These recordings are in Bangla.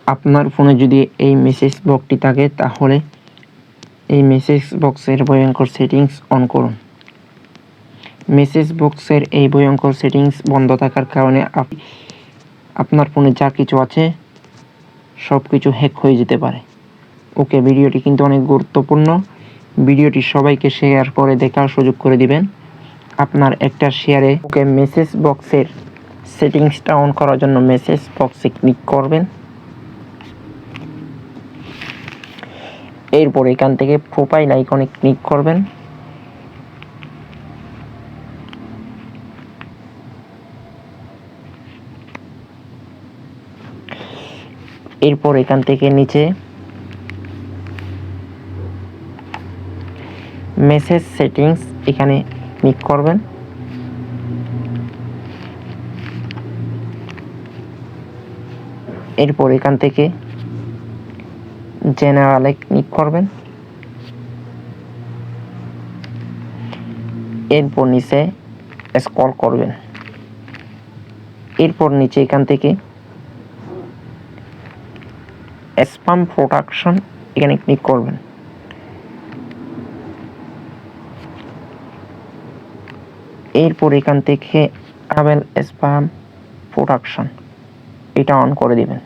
আপনার ফোনে যদি এই মেসেজ বক্সটি থাকে তাহলে এই মেসেজ বক্সের ভয়ঙ্কর সেটিংস অন করুন। মেসেজ বক্সের এই ভয়ঙ্কর সেটিংস বন্ধ থাকার কারণে আপনার ফোনে যা কিছু আছে সব কিছু হ্যাক হয়ে যেতে পারে। ওকে, ভিডিওটি কিন্তু অনেক গুরুত্বপূর্ণ। ভিডিওটি সবাইকে শেয়ার করে দেখার সুযোগ করে দিবেন। আপনার একটা শেয়ারে মেসেজ বক্সের সেটিংসটা অন করার জন্য মেসেজ বক্সে ক্লিক করবেন। এরপর এখান থেকে প্রোফাইল আইকনে ক্লিক করবেন। এরপর এখান থেকে নিচে মেসেজ সেটিংস এখানে ক্লিক করবেন। এরপর এখান থেকে জেনারেলে ক্লিক করবেন। এরপর নিচে স্ক্রল করবেন। এরপর নিচে এখান থেকে স্প্যাম প্রোটেকশন এখানে ক্লিক করবেন। এরপর এখান থেকে অ্যাভেল স্প্যাম প্রোটেকশন এটা অন করে দিবেন।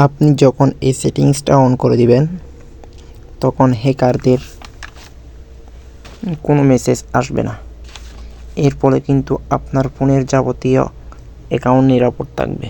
আপনি যখন এই সেটিংসটা অন করে দিবেন তখন হ্যাকারদের কোনো মেসেজ আসবে না। এর ফলে কিন্তু আপনার ফোনের যাবতীয় অ্যাকাউন্ট নিরাপদ থাকবে।